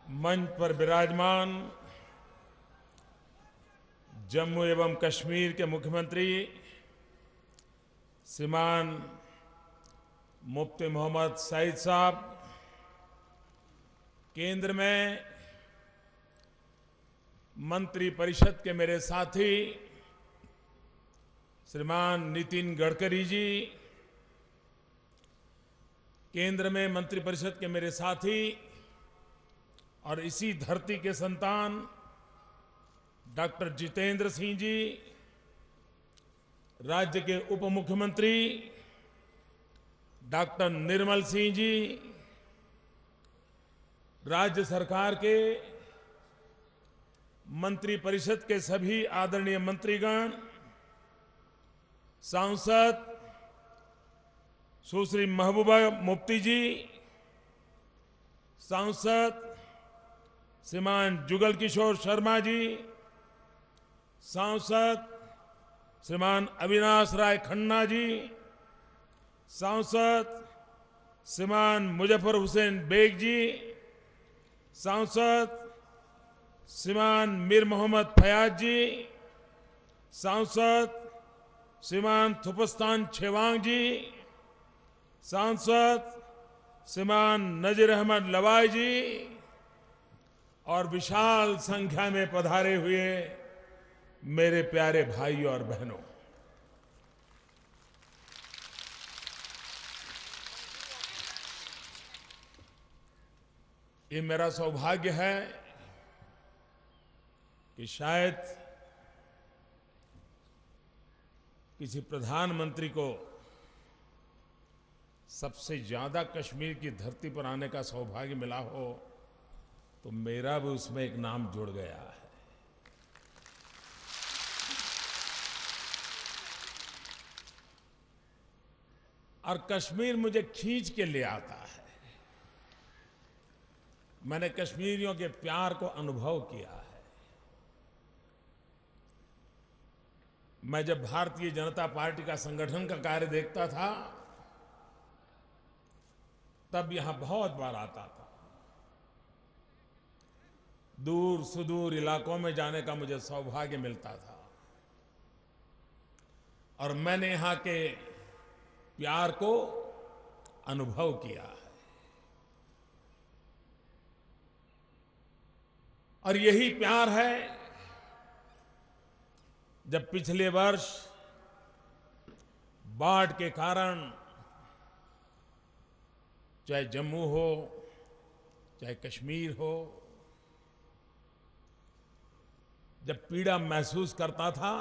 मंच पर विराजमान जम्मू एवं कश्मीर के मुख्यमंत्री श्रीमान मुफ्ती मोहम्मद सईद साहब, केंद्र में मंत्री परिषद के मेरे साथी श्रीमान नितिन गडकरी जी, केंद्र में मंत्री परिषद के मेरे साथी और इसी धरती के संतान डॉक्टर जितेंद्र सिंह जी, राज्य के उप मुख्यमंत्री डॉक्टर निर्मल सिंह जी, राज्य सरकार के मंत्री परिषद के सभी आदरणीय मंत्रीगण, सांसद सुश्री महबूबा मुफ्ती जी, सांसद श्रीमान जुगल किशोर शर्मा जी, सांसद श्रीमान अविनाश राय खन्ना जी, सांसद श्रीमान मुजफ्फर हुसैन बेग जी, सांसद श्रीमान मीर मोहम्मद फयाज जी, सांसद श्रीमान थुपस्तान छेवांग जी, सांसद श्रीमान नजीर अहमद लवाई जी और विशाल संख्या में पधारे हुए मेरे प्यारे भाइयों और बहनों, ये मेरा सौभाग्य है कि शायद किसी प्रधानमंत्री को सबसे ज्यादा कश्मीर की धरती पर आने का सौभाग्य मिला हो, तो मेरा भी उसमें एक नाम जुड़ गया है। और कश्मीर मुझे खींच के ले आता है। मैंने कश्मीरियों के प्यार को अनुभव किया है। मैं जब भारतीय जनता पार्टी का संगठन का कार्य देखता था, तब यहां बहुत बार आता था। दूर सुदूर इलाकों में जाने का मुझे सौभाग्य मिलता था और मैंने यहां के प्यार को अनुभव किया है। और यही प्यार है जब पिछले वर्ष बाढ़ के कारण चाहे जम्मू हो चाहे कश्मीर हो, जब पीड़ा महसूस करता था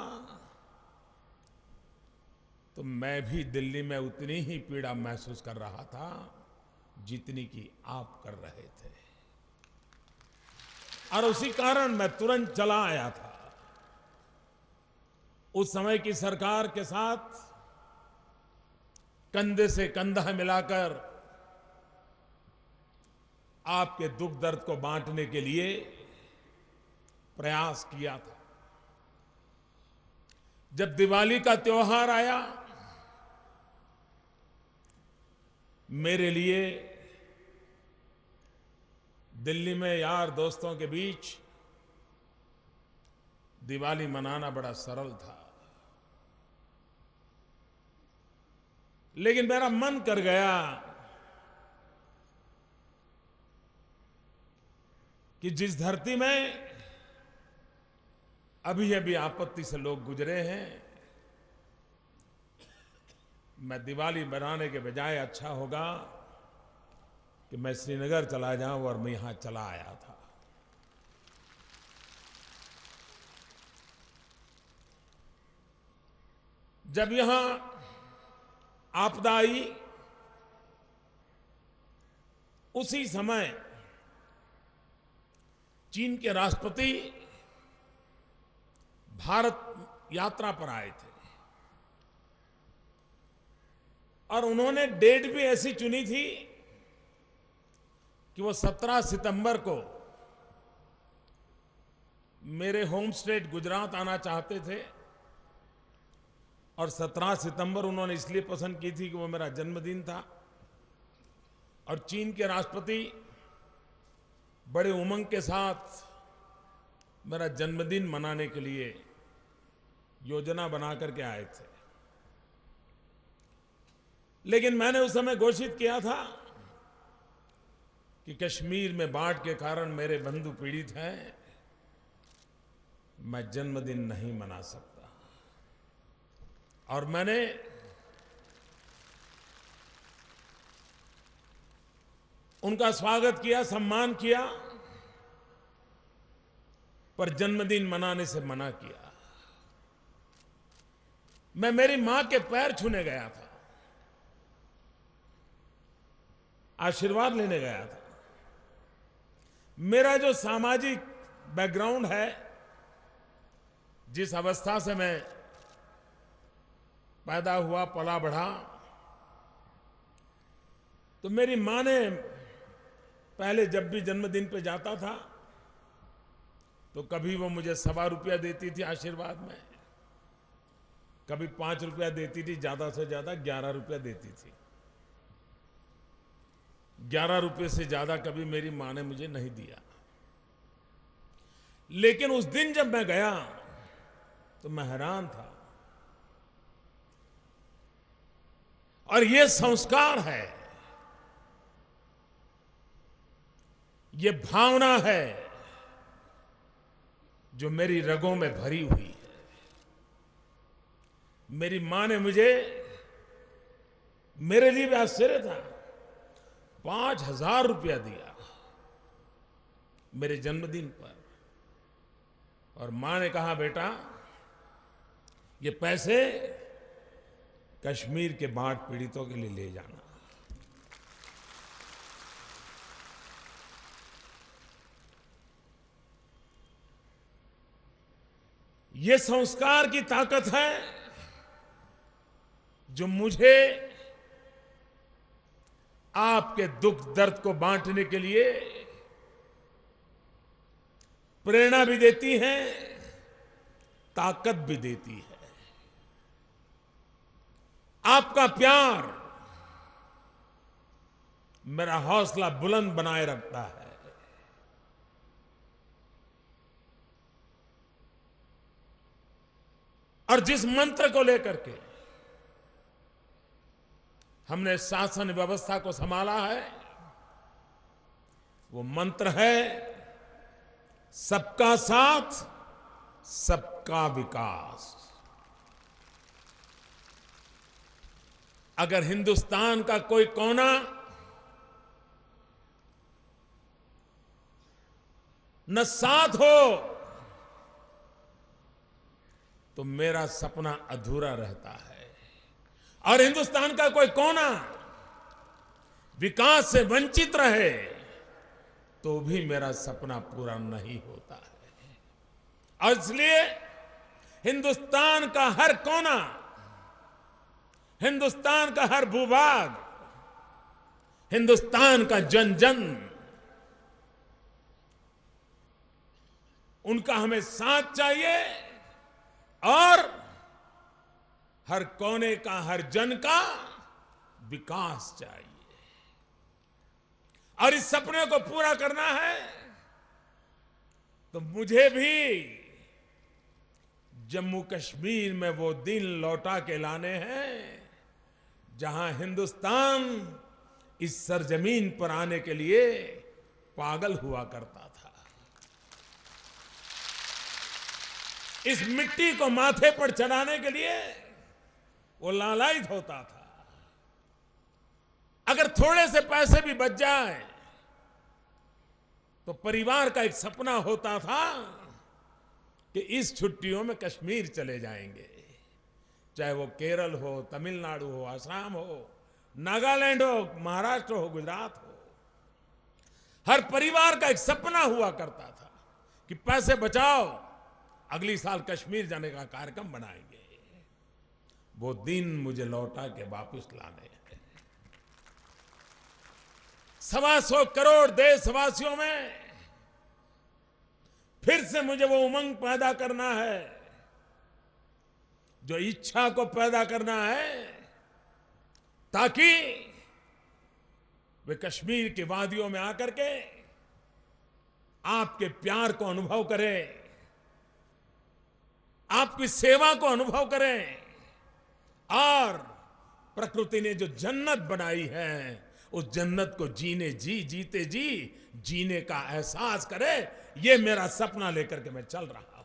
तो मैं भी दिल्ली में उतनी ही पीड़ा महसूस कर रहा था जितनी कि आप कर रहे थे। और उसी कारण मैं तुरंत चला आया था। उस समय की सरकार के साथ कंधे से कंधा मिलाकर आपके दुख दर्द को बांटने के लिए प्रयास किया था। जब दिवाली का त्योहार आया, मेरे लिए दिल्ली में यार दोस्तों के बीच दिवाली मनाना बड़ा सरल था। लेकिन मेरा मन कर गया कि जिस धरती में अभी अभी आपत्ति से लोग गुजरे हैं, मैं दिवाली मनाने के बजाय अच्छा होगा कि मैं श्रीनगर चला जाऊं, और मैं यहां चला आया था। जब यहां आपदा आई, उसी समय चीन के राष्ट्रपति भारत यात्रा पर आए थे और उन्होंने डेट भी ऐसी चुनी थी कि वो 17 सितंबर को मेरे होम स्टेट गुजरात आना चाहते थे। और 17 सितंबर उन्होंने इसलिए पसंद की थी कि वो मेरा जन्मदिन था और चीन के राष्ट्रपति बड़े उमंग के साथ मेरा जन्मदिन मनाने के लिए योजना बना करके आए थे। लेकिन मैंने उस समय घोषित किया था कि कश्मीर में बाढ़ के कारण मेरे बंधु पीड़ित हैं, मैं जन्मदिन नहीं मना सकता। और मैंने उनका स्वागत किया, सम्मान किया, पर जन्मदिन मनाने से मना किया। मैं मेरी मां के पैर छूने गया था, आशीर्वाद लेने गया था। मेरा जो सामाजिक बैकग्राउंड है, जिस अवस्था से मैं पैदा हुआ, पला बढ़ा, तो मेरी मां ने पहले जब भी जन्मदिन पे जाता था तो कभी वो मुझे ₹1.25 देती थी आशीर्वाद में, कभी ₹5 देती थी, ज्यादा से ज्यादा ₹11 देती थी। ₹11 से ज्यादा कभी मेरी मां ने मुझे नहीं दिया। लेकिन उस दिन जब मैं गया तो मैं हैरान था। और ये संस्कार है, ये भावना है जो मेरी रगों में भरी हुई है। मेरी मां ने मुझे, मेरे लिए भी आश्चर्य था, ₹5000 दिया मेरे जन्मदिन पर। और मां ने कहा, बेटा ये पैसे कश्मीर के बाढ़ पीड़ितों के लिए ले जाना। ये संस्कार की ताकत है जो मुझे आपके दुख दर्द को बांटने के लिए प्रेरणा भी देती है, ताकत भी देती है। आपका प्यार मेरा हौसला बुलंद बनाए रखता है। और जिस मंत्र को लेकर के हमने शासन व्यवस्था को संभाला है, वो मंत्र है सबका साथ, सबका विकास। अगर हिंदुस्तान का कोई कोना न साथ हो तो मेरा सपना अधूरा रहता है। और हिंदुस्तान का कोई कोना विकास से वंचित रहे तो भी मेरा सपना पूरा नहीं होता है। और इसलिए हिंदुस्तान का हर कोना, हिंदुस्तान का हर भूभाग, हिंदुस्तान का जन जन, उनका हमें साथ चाहिए। और हर कोने का, हर जन का विकास चाहिए। और इस सपने को पूरा करना है तो मुझे भी जम्मू कश्मीर में वो दिन लौटा के लाने हैं जहां हिंदुस्तान इस सरजमीन पर आने के लिए पागल हुआ करता था। इस मिट्टी को माथे पर चढ़ाने के लिए वो लालायित होता था। अगर थोड़े से पैसे भी बच जाए तो परिवार का एक सपना होता था कि इस छुट्टियों में कश्मीर चले जाएंगे, चाहे वो केरल हो, तमिलनाडु हो, असम हो, नागालैंड हो, महाराष्ट्र हो, गुजरात हो। हर परिवार का एक सपना हुआ करता था कि पैसे बचाओ, अगली साल कश्मीर जाने का कार्यक्रम बनाएंगे। वो दिन मुझे लौटा के वापस लाने हैं। 125 करोड़ देशवासियों में फिर से मुझे वो उमंग पैदा करना है, जो इच्छा को पैदा करना है, ताकि वे कश्मीर की वादियों में आकर के आपके प्यार को अनुभव करें, आपकी सेवा को अनुभव करें और प्रकृति ने जो जन्नत बनाई है उस जन्नत को जीते जी जीने का एहसास करे। ये मेरा सपना लेकर के मैं चल रहा हूं।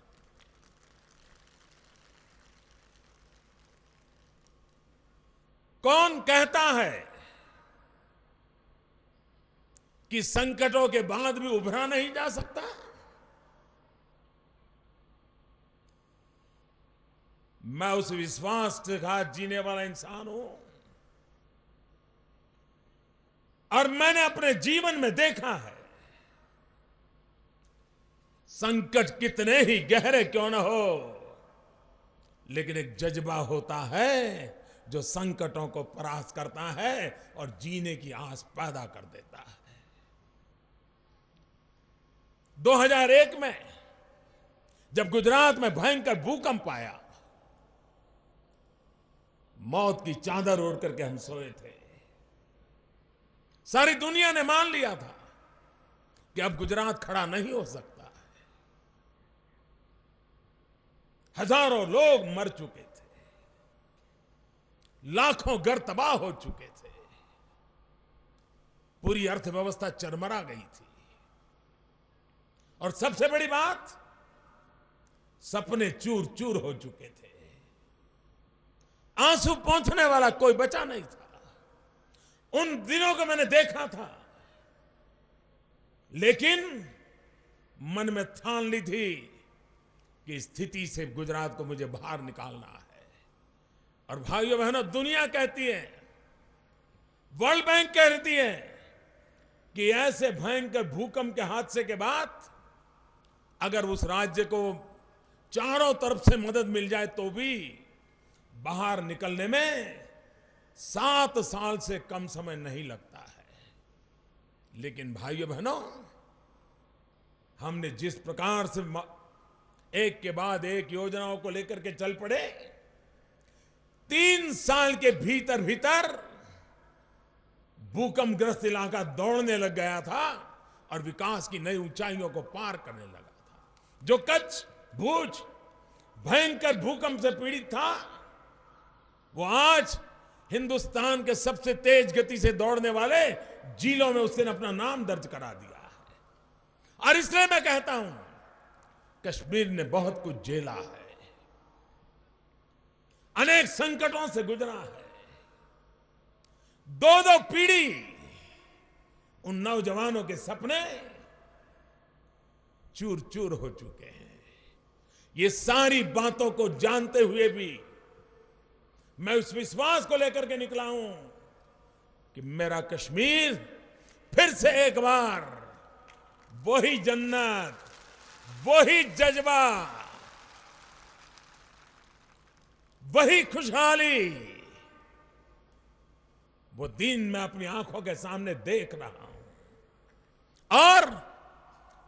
कौन कहता है कि संकटों के बाद भी उभरा नहीं जा सकता? मैं उस विश्वास के साथ जीने वाला इंसान हूं और मैंने अपने जीवन में देखा है, संकट कितने ही गहरे क्यों न हो, लेकिन एक जज्बा होता है जो संकटों को परास्त करता है और जीने की आस पैदा कर देता है। 2001 में जब गुजरात में भयंकर भूकंप आया, मौत की चादर ओढ़ करके हम सोए थे। सारी दुनिया ने मान लिया था कि अब गुजरात खड़ा नहीं हो सकता। हजारों लोग मर चुके थे, लाखों घर तबाह हो चुके थे, पूरी अर्थव्यवस्था चरमरा गई थी और सबसे बड़ी बात, सपने चूर चूर हो चुके थे। आंसू पहुंचने वाला कोई बचा नहीं था। उन दिनों को मैंने देखा था, लेकिन मन में ठान ली थी कि स्थिति से गुजरात को मुझे बाहर निकालना है। और भाइयों बहनों, दुनिया कहती है, वर्ल्ड बैंक कहती है कि ऐसे भयंकर भूकंप के हादसे के बाद अगर उस राज्य को चारों तरफ से मदद मिल जाए तो भी बाहर निकलने में 7 साल से कम समय नहीं लगता है। लेकिन भाइयों बहनों, हमने जिस प्रकार से एक के बाद एक योजनाओं को लेकर के चल पड़े, 3 साल के भीतर भीतर भूकंपग्रस्त इलाका दौड़ने लग गया था और विकास की नई ऊंचाइयों को पार करने लगा था। जो कच्छ, भुज भयंकर भूकंप से पीड़ित था, वो आज हिंदुस्तान के सबसे तेज गति से दौड़ने वाले जिलों में उसने अपना नाम दर्ज करा दिया है। और इसलिए मैं कहता हूं, कश्मीर ने बहुत कुछ झेला है, अनेक संकटों से गुजरा है। 2 पीढ़ी उन नौजवानों के सपने चूर चूर हो चुके हैं। ये सारी बातों को जानते हुए भी मैं उस विश्वास को लेकर के निकला हूं कि मेरा कश्मीर फिर से एक बार वही जन्नत, वही जज्बा, वही खुशहाली, वो दिन मैं अपनी आंखों के सामने देख रहा हूं। और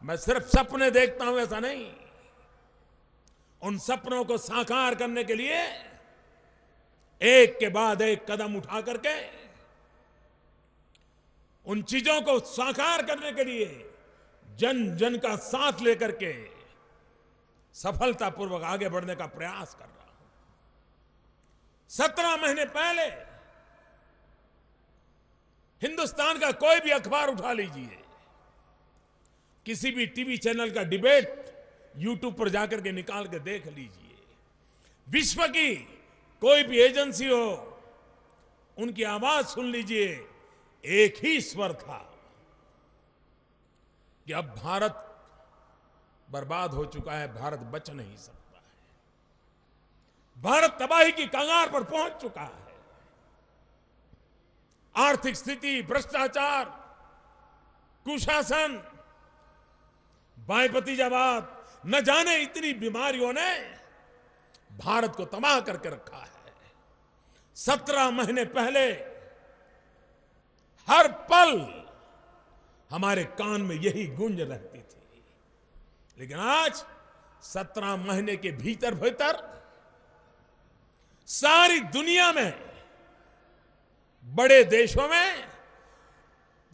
मैं सिर्फ सपने देखता हूं ऐसा नहीं, उन सपनों को साकार करने के लिए एक के बाद एक कदम उठा करके, उन चीजों को साकार करने के लिए जन जन का साथ लेकर के सफलतापूर्वक आगे बढ़ने का प्रयास कर रहा हूं। 17 महीने पहले हिंदुस्तान का कोई भी अखबार उठा लीजिए, किसी भी टीवी चैनल का डिबेट यूट्यूब पर जाकर के निकाल के देख लीजिए, विश्व की कोई भी एजेंसी हो, उनकी आवाज सुन लीजिए, एक ही स्वर था कि अब भारत बर्बाद हो चुका है, भारत बच नहीं सकता है, भारत तबाही की कगार पर पहुंच चुका है। आर्थिक स्थिति, भ्रष्टाचार, कुशासन, बाएं-पतीजावाद, न जाने इतनी बीमारियों ने भारत को तबाह करके रखा है। 17 महीने पहले हर पल हमारे कान में यही गूंज रहती थी, लेकिन आज 17 महीने के भीतर भीतर सारी दुनिया में, बड़े देशों में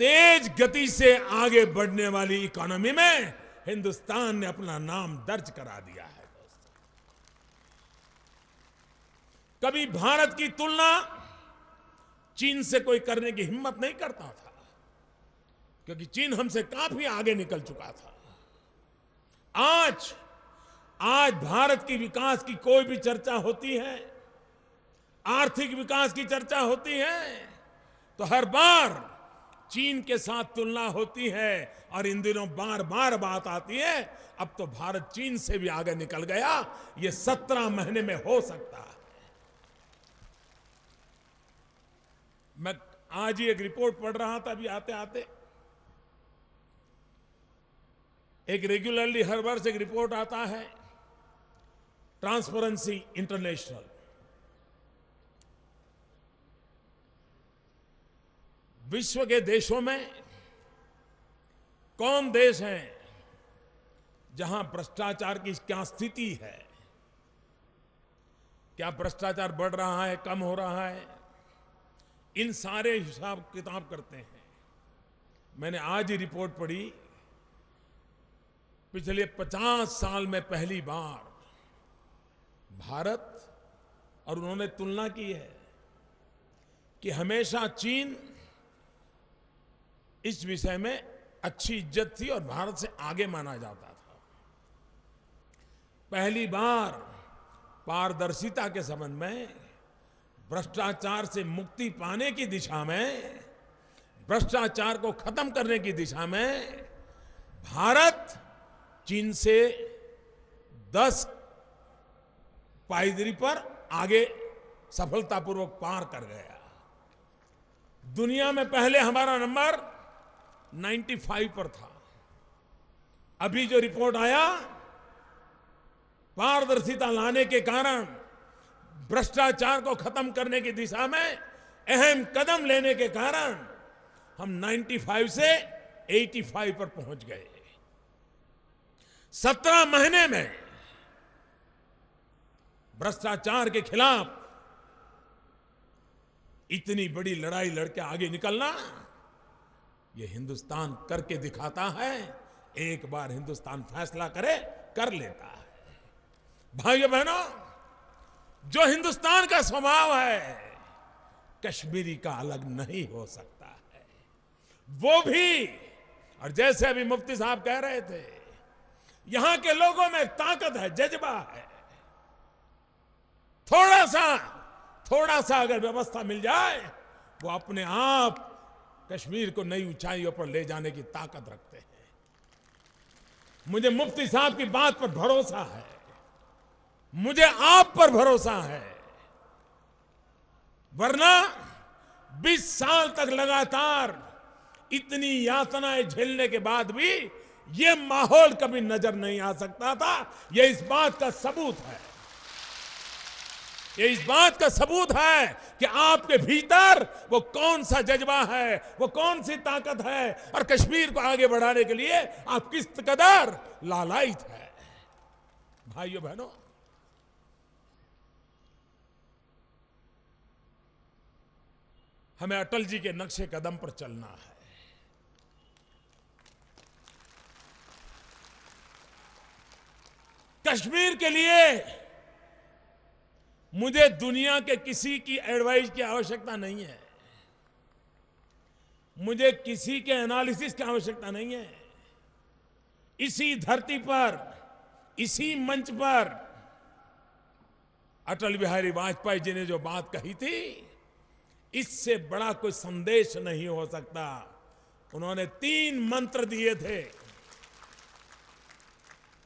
तेज गति से आगे बढ़ने वाली इकोनॉमी में हिंदुस्तान ने अपना नाम दर्ज करा दिया है। दोस्तों, कभी भारत की तुलना चीन से कोई करने की हिम्मत नहीं करता था, क्योंकि चीन हमसे काफी आगे निकल चुका था। आज भारत की विकास की कोई भी चर्चा होती है, आर्थिक विकास की चर्चा होती है, तो हर बार चीन के साथ तुलना होती है। और इन दिनों बार बार बात आती है, अब तो भारत चीन से भी आगे निकल गया। ये 17 महीने में हो सकता है। मैं आज ही एक रिपोर्ट पढ़ रहा था अभी आते आते। एक रेगुलरली हर वर्ष एक रिपोर्ट आता है, ट्रांसपेरेंसी इंटरनेशनल। विश्व के देशों में कौन देश हैं जहां भ्रष्टाचार की क्या स्थिति है, क्या भ्रष्टाचार बढ़ रहा है, कम हो रहा है, इन सारे हिसाब किताब करते हैं। मैंने आज ही रिपोर्ट पढ़ी, पिछले 50 साल में पहली बार भारत, और उन्होंने तुलना की है कि हमेशा चीन इस विषय में अच्छी इज्जत थी और भारत से आगे माना जाता था। पहली बार पारदर्शिता के संबंध में, भ्रष्टाचार से मुक्ति पाने की दिशा में, भ्रष्टाचार को खत्म करने की दिशा में भारत चीन से 10 पायदारी पर आगे सफलतापूर्वक पार कर गया। दुनिया में पहले हमारा नंबर 95 पर था। अभी जो रिपोर्ट आया, पारदर्शिता लाने के कारण, भ्रष्टाचार को खत्म करने की दिशा में अहम कदम लेने के कारण हम 95 से 85 पर पहुंच गए। 17 महीने में भ्रष्टाचार के खिलाफ इतनी बड़ी लड़ाई लड़के आगे निकलना, ये हिंदुस्तान करके दिखाता है। एक बार हिंदुस्तान फैसला करे, कर लेता है। भाइयों बहनों, जो हिंदुस्तान का स्वभाव है, कश्मीरी का अलग नहीं हो सकता है। वो भी, और जैसे अभी मुफ्ती साहब कह रहे थे, यहां के लोगों में ताकत है, जज्बा है। थोड़ा सा अगर व्यवस्था मिल जाए, वो अपने आप कश्मीर को नई ऊंचाइयों पर ले जाने की ताकत रखते हैं। मुझे मुफ्ती साहब की बात पर भरोसा है, मुझे आप पर भरोसा है। वरना 20 साल तक लगातार इतनी यातनाएं झेलने के बाद भी ये माहौल कभी नजर नहीं आ सकता था। ये इस बात का सबूत है, ये इस बात का सबूत है कि आपके भीतर वो कौन सा जज्बा है, वो कौन सी ताकत है, और कश्मीर को आगे बढ़ाने के लिए आप किस कदर लालायित है। भाइयों बहनों, हमें अटल जी के नक्शे कदम पर चलना है। कश्मीर के लिए मुझे दुनिया के किसी की एडवाइस की आवश्यकता नहीं है, मुझे किसी के एनालिसिस की आवश्यकता नहीं है। इसी धरती पर, इसी मंच पर अटल बिहारी वाजपेयी जी ने जो बात कही थी, इससे बड़ा कोई संदेश नहीं हो सकता। उन्होंने 3 मंत्र दिए थे।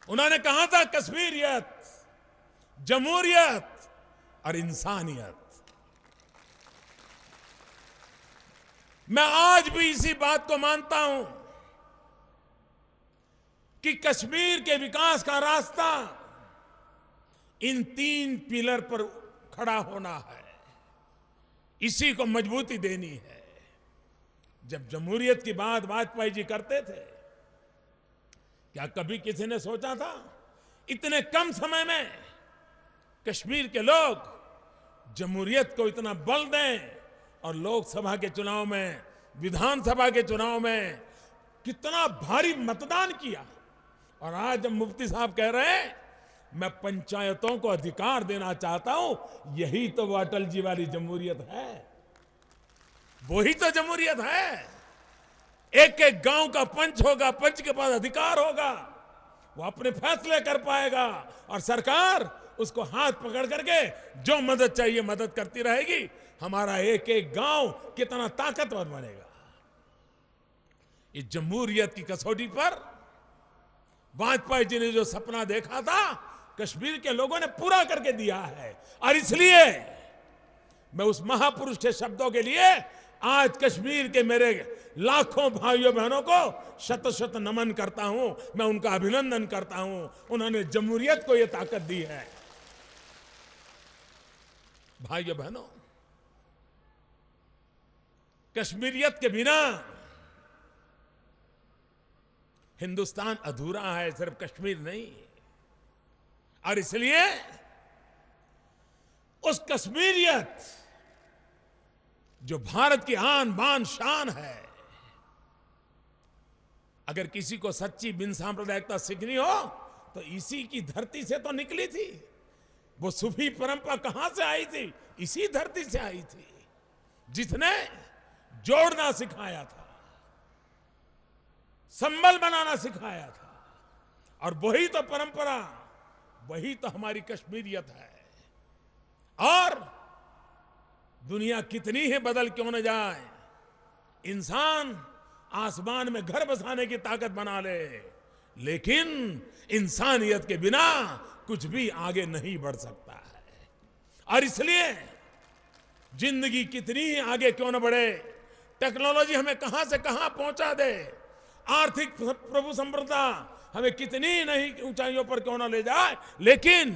उन्होंने कहा था, कश्मीरियत, जमहूरियत और इंसानियत। मैं आज भी इसी बात को मानता हूं कि कश्मीर के विकास का रास्ता इन 3 पिलर पर खड़ा होना है, इसी को मजबूती देनी है। जब जमहूरियत की बात वाजपेयी जी करते थे, क्या कभी किसी ने सोचा था इतने कम समय में कश्मीर के लोग जमहूरियत को इतना बल दें और लोकसभा के चुनाव में विधानसभा के चुनाव में कितना भारी मतदान किया। और आज जब मुफ्ती साहब कह रहे हैं मैं पंचायतों को अधिकार देना चाहता हूं, यही तो वो अटल जी वाली जमहूरियत है, वही तो जमहूरियत है। एक एक गांव का पंच होगा, पंच के पास अधिकार होगा, वो अपने फैसले कर पाएगा और सरकार उसको हाथ पकड़ करके जो मदद चाहिए मदद करती रहेगी। हमारा एक एक गांव कितना ताकतवर बनेगा। इस जमहूरियत की कसौटी पर वाजपेयी जी ने जो सपना देखा था, कश्मीर के लोगों ने पूरा करके दिया है। और इसलिए मैं उस महापुरुष के शब्दों के लिए आज कश्मीर के मेरे लाखों भाइयों बहनों को शत शत नमन करता हूं, मैं उनका अभिनंदन करता हूं। उन्होंने जमहूरियत को यह ताकत दी है। भाइयों बहनों, कश्मीरियत के बिना हिंदुस्तान अधूरा है, सिर्फ कश्मीर नहीं। और इसलिए उस कश्मीरियत जो भारत की आन बान शान है, अगर किसी को सच्ची बिन सांप्रदायिकता सीखनी हो तो इसी की धरती से तो निकली थी। वो सूफी परंपरा कहां से आई थी? इसी धरती से आई थी, जिसने जोड़ना सिखाया था, संबल बनाना सिखाया था। और वही तो परंपरा, वही तो हमारी कश्मीरियत है। और दुनिया कितनी ही बदल क्यों न जाए, इंसान आसमान में घर बसाने की ताकत बना ले, लेकिन इंसानियत के बिना कुछ भी आगे नहीं बढ़ सकता है। और इसलिए जिंदगी कितनी ही आगे क्यों न बढ़े, टेक्नोलॉजी हमें कहां से कहां पहुंचा दे, आर्थिक प्रभु संप्रभुता हमें कितनी नहीं ऊंचाइयों पर क्यों न ले जाए, लेकिन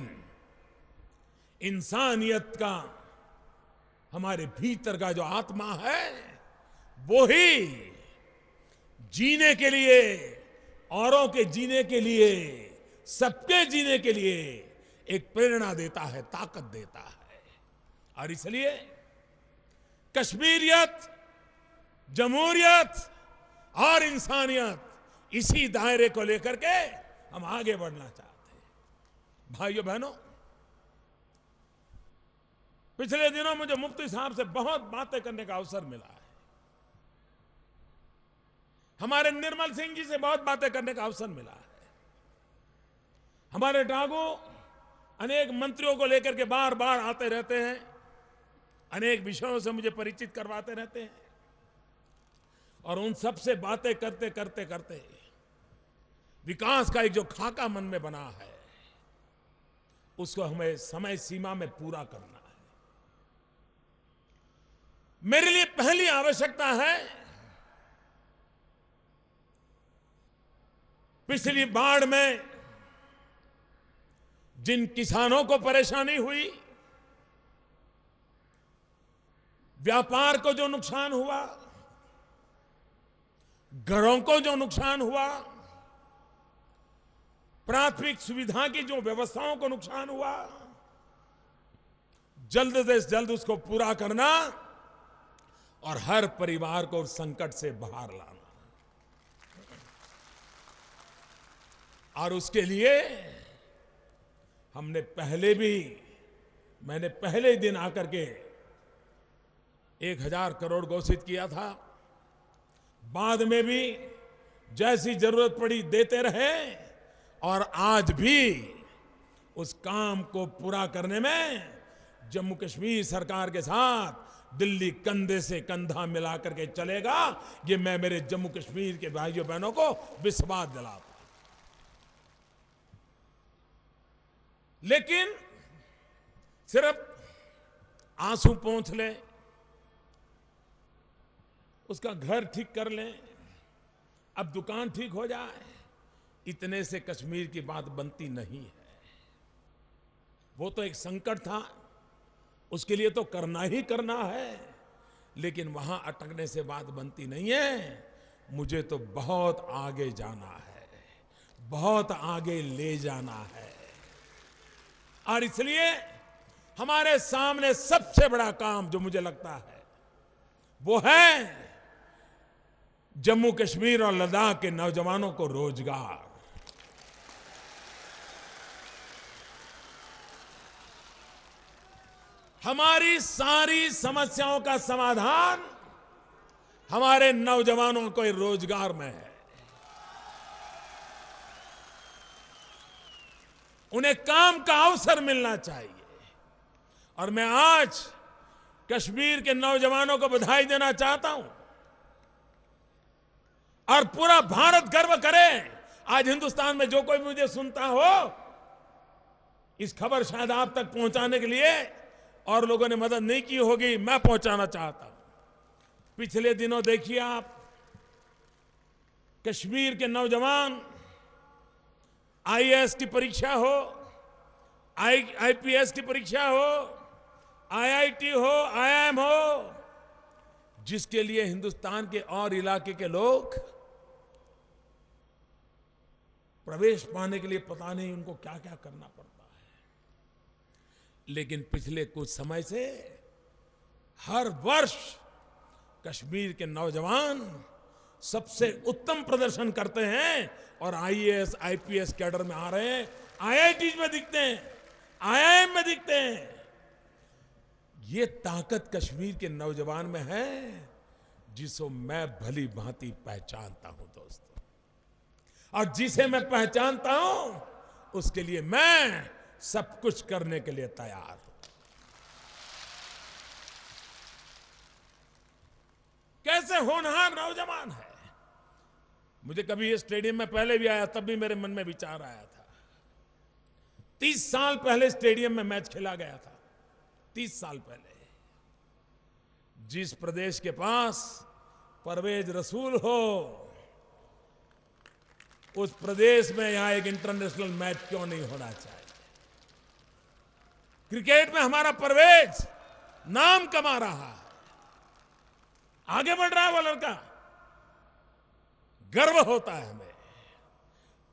इंसानियत का हमारे भीतर का जो आत्मा है, वो ही जीने के लिए, औरों के जीने के लिए, सबके जीने के लिए एक प्रेरणा देता है, ताकत देता है। और इसलिए कश्मीरियत, जमहूरियत और इंसानियत, इसी दायरे को लेकर के हम आगे बढ़ना चाहते हैं। भाइयों बहनों, पिछले दिनों मुझे मुफ्ती साहब से बहुत बातें करने का अवसर मिला है। हमारे निर्मल सिंह जी से बहुत बातें करने का अवसर मिला है। हमारे डागू अनेक मंत्रियों को लेकर के बार बार आते रहते हैं, अनेक विषयों से मुझे परिचित करवाते रहते हैं। और उन सब से बातें करते करते करते विकास का एक जो खाका मन में बना है, उसको हमें समय सीमा में पूरा करना है। मेरे लिए पहली आवश्यकता है, पिछली बाढ़ में जिन किसानों को परेशानी हुई, व्यापार को जो नुकसान हुआ, घरों को जो नुकसान हुआ, प्राथमिक सुविधा की जो व्यवस्थाओं को नुकसान हुआ, जल्द से जल्द उसको पूरा करना और हर परिवार को उस संकट से बाहर लाना। और उसके लिए हमने मैंने पहले दिन आकर के 1000 करोड़ घोषित किया था। बाद में भी जैसी जरूरत पड़ी देते रहे, और आज भी उस काम को पूरा करने में जम्मू कश्मीर सरकार के साथ दिल्ली कंधे से कंधा मिला करके चलेगा। ये मैं मेरे जम्मू कश्मीर के भाइयों बहनों को विश्वास दिलाता हूं। लेकिन सिर्फ आंसू पोंछ लें, उसका घर ठीक कर लें, अब दुकान ठीक हो जाए, इतने से कश्मीर की बात बनती नहीं है। वो तो एक संकट था, उसके लिए तो करना ही करना है, लेकिन वहां अटकने से बात बनती नहीं है। मुझे तो बहुत आगे जाना है, बहुत आगे ले जाना है। और इसलिए हमारे सामने सबसे बड़ा काम जो मुझे लगता है, वो है जम्मू कश्मीर और लद्दाख के नौजवानों को रोजगार, हमारी सारी समस्याओं का समाधान हमारे नौजवानों को रोजगार में है। उन्हें काम का अवसर मिलना चाहिए। और मैं आज कश्मीर के नौजवानों को बधाई देना चाहता हूं और पूरा भारत गर्व करे। आज हिंदुस्तान में जो कोई मुझे सुनता हो, इस खबर शायद आप तक पहुंचाने के लिए और लोगों ने मदद नहीं की होगी, मैं पहुंचाना चाहता हूं। पिछले दिनों देखिए आप, कश्मीर के नौजवान आईएएस की परीक्षा हो, आईपीएस की परीक्षा हो, आईआईटी हो, आईआईएम हो, जिसके लिए हिंदुस्तान के और इलाके के लोग प्रवेश पाने के लिए पता नहीं उनको क्या क्या करना पड़ता है। लेकिन पिछले कुछ समय से हर वर्ष कश्मीर के नौजवान सबसे उत्तम प्रदर्शन करते हैं और आईएएस आईपीएस कैडर में आ रहे हैं, आईआईटी में दिखते हैं, आईआईएम में दिखते हैं। ये ताकत कश्मीर के नौजवान में है, जिसको मैं भली भांति पहचानता हूं दोस्तों। और जिसे मैं पहचानता हूं, उसके लिए मैं सब कुछ करने के लिए तैयार हूं। कैसे होनहार नौजवान है। मुझे कभी इस स्टेडियम में पहले भी आया, तब भी मेरे मन में विचार आया था। 30 साल पहले स्टेडियम में मैच खेला गया था। 30 साल पहले जिस प्रदेश के पास परवेज रसूल हो, उस प्रदेश में यहां एक इंटरनेशनल मैच क्यों नहीं होना चाहिए। क्रिकेट में हमारा परवेज नाम कमा रहा है, आगे बढ़ रहा है वो लड़का, गर्व होता है हमें।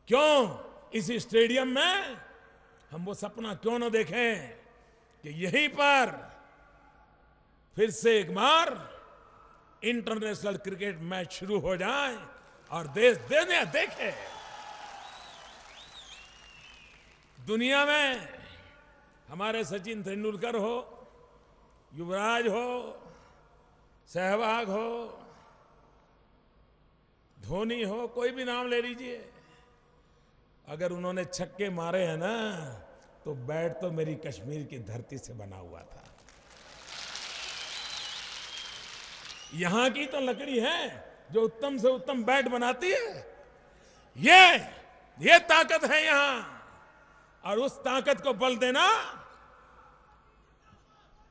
क्यों इस स्टेडियम में हम वो सपना क्यों न देखें कि यहीं पर फिर से एक बार इंटरनेशनल क्रिकेट मैच शुरू हो जाए और देश देखे। दुनिया में हमारे सचिन तेंदुलकर हो, युवराज हो, सहवाग हो, धोनी हो, कोई भी नाम ले लीजिए, अगर उन्होंने छक्के मारे हैं ना, तो बैट तो मेरी कश्मीर की धरती से बना हुआ था। यहां की तो लकड़ी है जो उत्तम से उत्तम बैट बनाती है। ये ताकत है यहां, और उस ताकत को बल देना।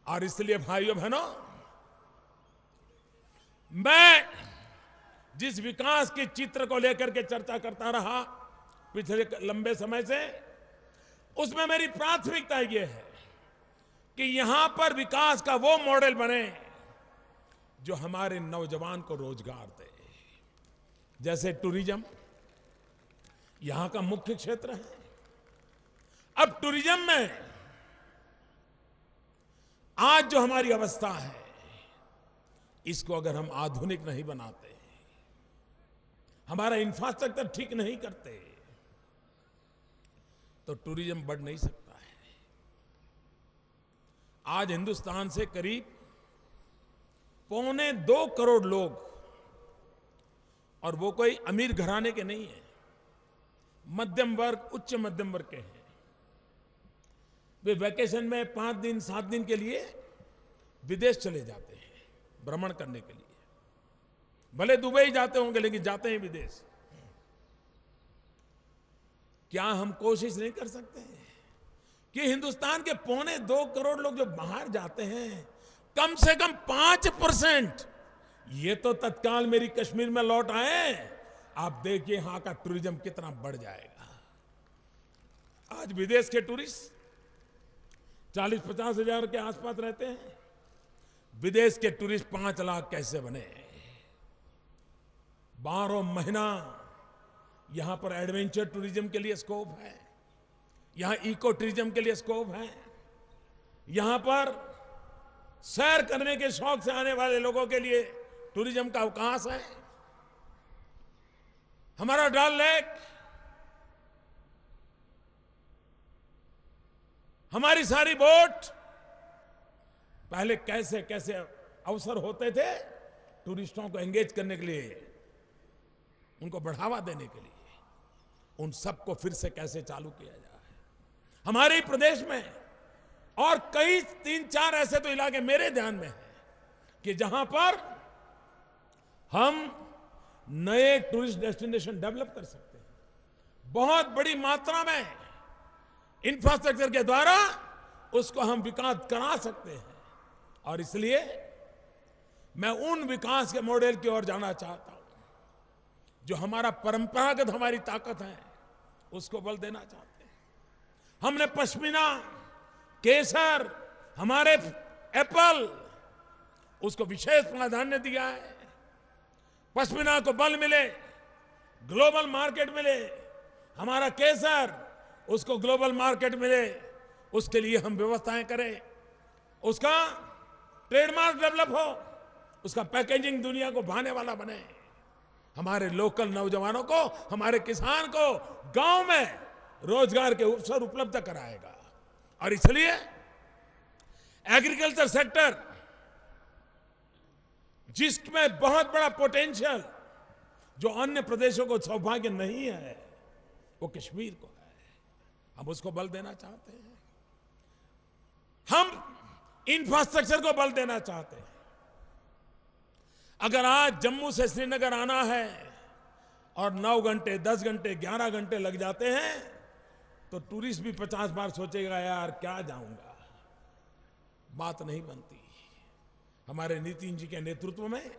और इसलिए भाइयों बहनों, मैं जिस विकास के चित्र को लेकर के चर्चा करता रहा पिछले लंबे समय से, उसमें मेरी प्राथमिकता यह है कि यहां पर विकास का वो मॉडल बने जो हमारे नौजवान को रोजगार दे। जैसे टूरिज्म यहां का मुख्य क्षेत्र है। अब टूरिज्म में आज जो हमारी अवस्था है, इसको अगर हम आधुनिक नहीं बनाते, हमारा इंफ्रास्ट्रक्चर ठीक नहीं करते, तो टूरिज्म बढ़ नहीं सकता है। आज हिंदुस्तान से करीब 1.25 करोड़ लोग, और वो कोई अमीर घराने के नहीं है, मध्यम वर्ग, उच्च मध्यम वर्ग के हैं। वे वैकेशन में 5 दिन 7 दिन के लिए विदेश चले जाते हैं भ्रमण करने के लिए। भले दुबई जाते होंगे, लेकिन जाते हैं विदेश। क्या हम कोशिश नहीं कर सकते कि हिंदुस्तान के 1.25 करोड़ लोग जो बाहर जाते हैं, कम से कम 5% ये तो तत्काल मेरी कश्मीर में लौट आए। आप देखिए यहां का टूरिज्म कितना बढ़ जाएगा। आज विदेश के टूरिस्ट 40-50 हजार के आसपास रहते हैं। विदेश के टूरिस्ट 5 लाख कैसे बने। 12 महीना यहां पर एडवेंचर टूरिज्म के लिए स्कोप है, यहां इको टूरिज्म के लिए स्कोप है, यहां पर सैर करने के शौक से आने वाले लोगों के लिए टूरिज्म का अवकाश है। हमारा डल लेक, हमारी सारी बोट, पहले कैसे कैसे अवसर होते थे टूरिस्टों को एंगेज करने के लिए, उनको बढ़ावा देने के लिए, उन सबको फिर से कैसे चालू किया जाए। हमारे प्रदेश में और कई 3-4 ऐसे तो इलाके मेरे ध्यान में हैं कि जहां पर हम नए टूरिस्ट डेस्टिनेशन डेवलप कर सकते हैं, बहुत बड़ी मात्रा में इंफ्रास्ट्रक्चर के द्वारा उसको हम विकास करा सकते हैं। और इसलिए मैं उन विकास के मॉडल की ओर जाना चाहता हूं जो हमारा परंपरागत हमारी ताकत है उसको बल देना चाहते हैं। हमने पश्मीना, केसर, हमारे एप्पल, उसको विशेष प्राधान्य दिया है। पश्मीना को बल मिले, ग्लोबल मार्केट मिले, हमारा केसर उसको ग्लोबल मार्केट मिले, उसके लिए हम व्यवस्थाएं करें, उसका ट्रेडमार्क डेवलप हो, उसका पैकेजिंग दुनिया को भाने वाला बने, हमारे लोकल नौजवानों को, हमारे किसान को गांव में रोजगार के अवसर उपलब्ध कराएगा। और इसलिए एग्रीकल्चर सेक्टर जिसमें बहुत बड़ा पोटेंशियल जो अन्य प्रदेशों को सौभाग्य नहीं है वो कश्मीर को है, हम उसको बल देना चाहते हैं। हम इंफ्रास्ट्रक्चर को बल देना चाहते हैं। अगर आज जम्मू से श्रीनगर आना है और 9 घंटे, 10 घंटे, 11 घंटे लग जाते हैं तो टूरिस्ट भी 50 बार सोचेगा यार क्या जाऊंगा, बात नहीं बनती। हमारे नितिन जी के नेतृत्व में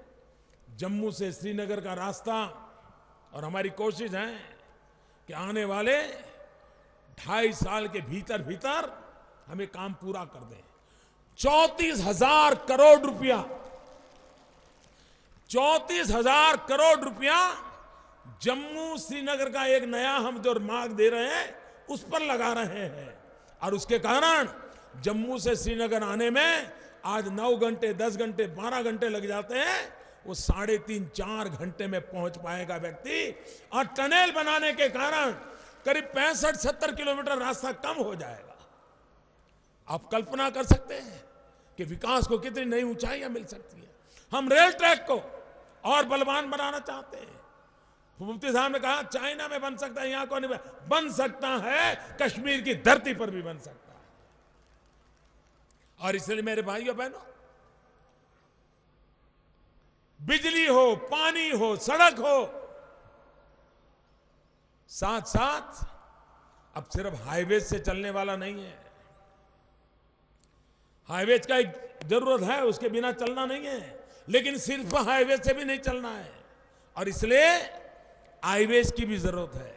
जम्मू से श्रीनगर का रास्ता और हमारी कोशिश है कि आने वाले 2.5 साल के भीतर भीतर हमें काम पूरा कर दें। 34,000 करोड़ रुपया, 34,000 करोड़ रुपया जम्मू श्रीनगर का एक नया हम जो मार्ग दे रहे हैं उस पर लगा रहे हैं। और उसके कारण जम्मू से श्रीनगर आने में आज 9 घंटे, 10 घंटे, 12 घंटे लग जाते हैं, वो 3.5-4 घंटे में पहुंच पाएगा व्यक्ति। और टनल बनाने के कारण करीब 65-70 किलोमीटर रास्ता कम हो जाएगा। आप कल्पना कर सकते हैं कि विकास को कितनी नई ऊंचाइयां मिल सकती है। हम रेल ट्रैक को और बलवान बनाना चाहते हैं। मुफ्ती साहब ने कहा चाइना में बन सकता है, यहां को नहीं बन सकता है, कश्मीर की धरती पर भी बन सकता है। और इसलिए मेरे भाइयों बहनों, बिजली हो, पानी हो, सड़क हो, साथ साथ अब सिर्फ हाईवे से चलने वाला नहीं है। हाईवे का एक जरूरत है, उसके बिना चलना नहीं है, लेकिन सिर्फ हाईवे से भी नहीं चलना है। और इसलिए हाईवेज की भी जरूरत है।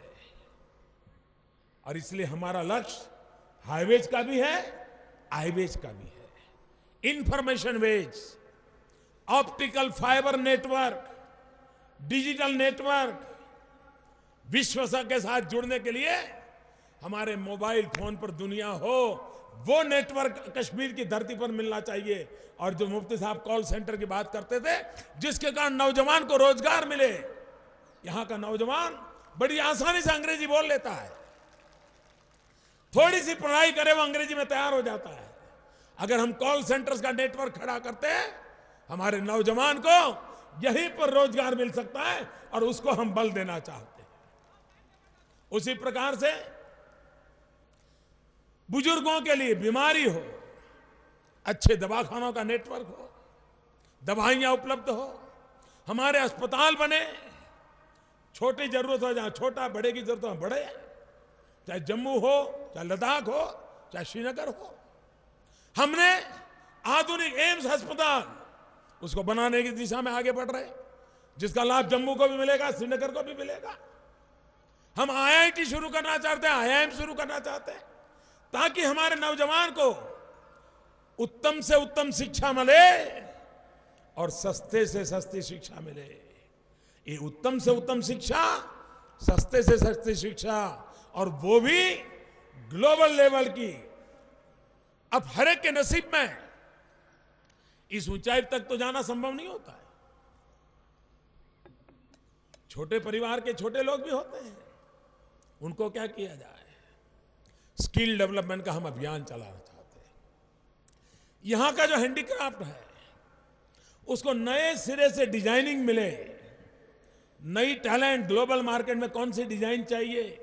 और इसलिए हमारा लक्ष्य हाईवेज का भी है, हाईवेज का भी है। Information ways, optical fibre network, digital network, विश्व के साथ जुड़ने के लिए हमारे मोबाइल फोन पर दुनिया हो, वो नेटवर्क कश्मीर की धरती पर मिलना चाहिए। और जो मुफ्ती साहब कॉल सेंटर की बात करते थे, जिसके कारण नौजवान को रोजगार मिले, यहां का नौजवान बड़ी आसानी से अंग्रेजी बोल लेता है, थोड़ी सी पढ़ाई करे वो अंग्रेजी में तैयार हो जाता है। अगर हम कॉल सेंटर्स का नेटवर्क खड़ा करते हैं, हमारे नौजवान को यहीं पर रोजगार मिल सकता है और उसको हम बल देना चाहते हैं। उसी प्रकार से बुजुर्गों के लिए बीमारी हो, अच्छे दवाखानों का नेटवर्क हो, दवाइयां उपलब्ध हो, हमारे अस्पताल बने, छोटी जरूरत हो जहां छोटा, बड़े की जरूरत हो बड़े, चाहे जम्मू हो, चाहे लद्दाख हो, चाहे श्रीनगर हो। हमने आधुनिक एम्स अस्पताल उसको बनाने की दिशा में आगे बढ़ रहे, जिसका लाभ जम्मू को भी मिलेगा, श्रीनगर को भी मिलेगा। हम IIT शुरू करना चाहते हैं, IIM शुरू करना चाहते हैं, ताकि हमारे नौजवान को उत्तम से उत्तम शिक्षा मिले और सस्ते से सस्ती शिक्षा मिले। ये उत्तम से उत्तम शिक्षा, सस्ते से सस्ती शिक्षा, और वो भी ग्लोबल लेवल की। अब हर एक के नसीब में इस ऊंचाई तक तो जाना संभव नहीं होता है। छोटे परिवार के छोटे लोग भी होते हैं, उनको क्या किया जाए? स्किल डेवलपमेंट का हम अभियान चलाना चाहते हैं। यहां का जो हैंडीक्राफ्ट है उसको नए सिरे से डिजाइनिंग मिले, नई टैलेंट, ग्लोबल मार्केट में कौन सी डिजाइन चाहिए,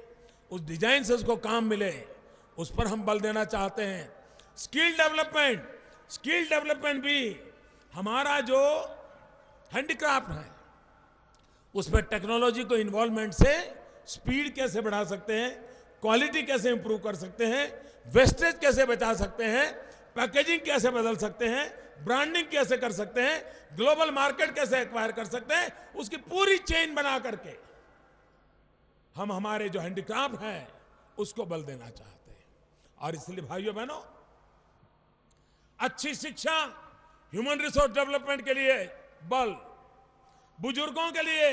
उस डिजाइन से उसको काम मिले, उस पर हम बल देना चाहते हैं। स्किल डेवलपमेंट भी हमारा जो हैंडीक्राफ्ट है उसमें टेक्नोलॉजी को इन्वॉल्वमेंट से स्पीड कैसे बढ़ा सकते हैं, क्वालिटी कैसे इंप्रूव कर सकते हैं, वेस्टेज कैसे बचा सकते हैं, पैकेजिंग कैसे बदल सकते हैं, ब्रांडिंग कैसे कर सकते हैं, ग्लोबल मार्केट कैसे एक्वायर कर सकते हैं, उसकी पूरी चेन बना करके हम हमारे जो हैंडीक्राफ्ट है उसको बल देना चाहते हैं। और इसलिए भाइयों बहनों, अच्छी शिक्षा, ह्यूमन रिसोर्स डेवलपमेंट के लिए बल, बुजुर्गों के लिए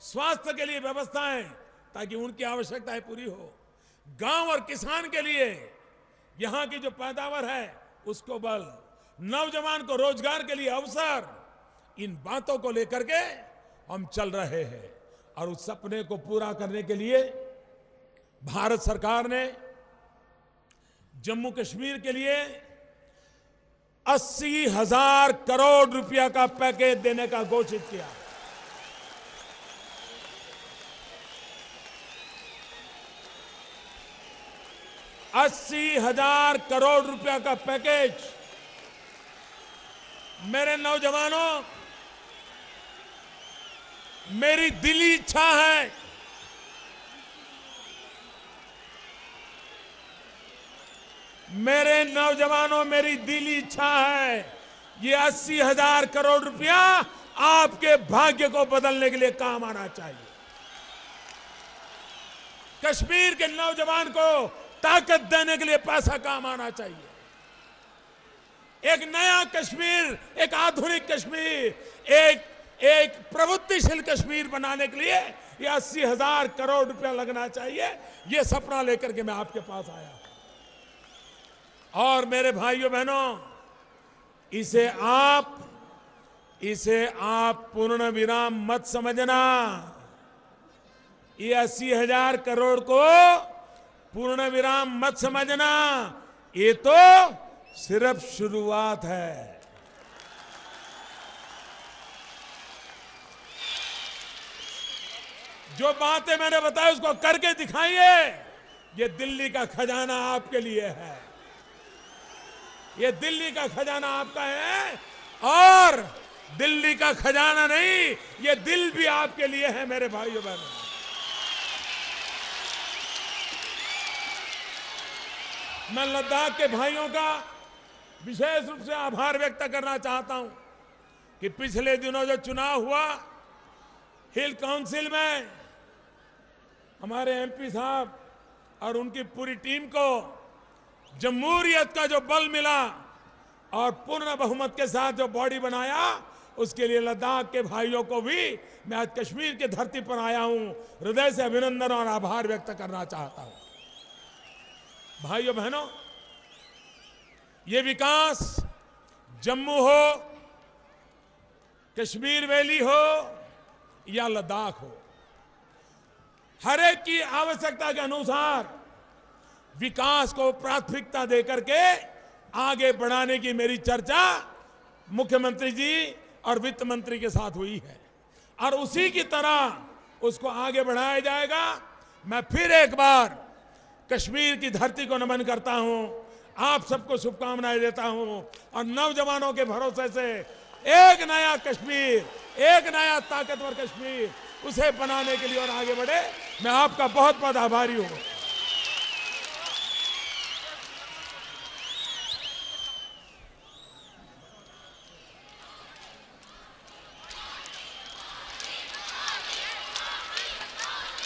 स्वास्थ्य के लिए व्यवस्थाएं ताकि उनकी आवश्यकताएं पूरी हो, गांव और किसान के लिए यहां की जो पैदावार है उसको बल, नौजवान को रोजगार के लिए अवसर, इन बातों को लेकर के हम चल रहे हैं। और उस सपने को पूरा करने के लिए भारत सरकार ने जम्मू कश्मीर के लिए 80,000 करोड़ रुपया का पैकेज देने का घोषित किया। $80,000 करोड़ रुपया का पैकेज। मेरे नौजवानों, मेरी दिली इच्छा है मेरे नौजवानों, मेरी दिली इच्छा है ये 80,000 करोड़ रुपया आपके भाग्य को बदलने के लिए काम आना चाहिए। कश्मीर के नौजवान को ताकत देने के लिए पैसा काम आना चाहिए। एक नया कश्मीर, एक आधुनिक कश्मीर, एक प्रबुद्धिशील कश्मीर बनाने के लिए ये 80,000 करोड़ रुपया लगना चाहिए। ये सपना लेकर के मैं आपके पास आया। और मेरे भाइयों बहनों, इसे आप पूर्ण विराम मत समझना। ये 80,000 करोड़ को पूर्ण विराम मत समझना। ये तो सिर्फ शुरुआत है। जो बातें मैंने बताई उसको करके दिखाइए। ये दिल्ली का खजाना आपके लिए है। ये दिल्ली का खजाना आपका है। और दिल्ली का खजाना नहीं, ये दिल भी आपके लिए है मेरे भाइयों बहनों। मैं लद्दाख के भाइयों का विशेष रूप से आभार व्यक्त करना चाहता हूं कि पिछले दिनों जो चुनाव हुआ हिल काउंसिल में, हमारे एमपी साहब और उनकी पूरी टीम को जमहूरियत का जो बल मिला और पूर्ण बहुमत के साथ जो बॉडी बनाया, उसके लिए लद्दाख के भाइयों को भी मैं आज कश्मीर की धरती पर आया हूं, हृदय से अभिनंदन और आभार व्यक्त करना चाहता हूं। भाइयों बहनों, ये विकास जम्मू हो, कश्मीर वैली हो या लद्दाख हो, हर एक की आवश्यकता के अनुसार विकास को प्राथमिकता देकर के आगे बढ़ाने की मेरी चर्चा मुख्यमंत्री जी और वित्त मंत्री के साथ हुई है और उसी की तरह उसको आगे बढ़ाया जाएगा। मैं फिर एक बार कश्मीर की धरती को नमन करता हूं, आप सबको शुभकामनाएं देता हूं और नौजवानों के भरोसे से एक नया कश्मीर, एक नया ताकतवर कश्मीर, उसे बनाने के लिए और आगे बढ़े। मैं आपका बहुत बहुत आभारी हूं।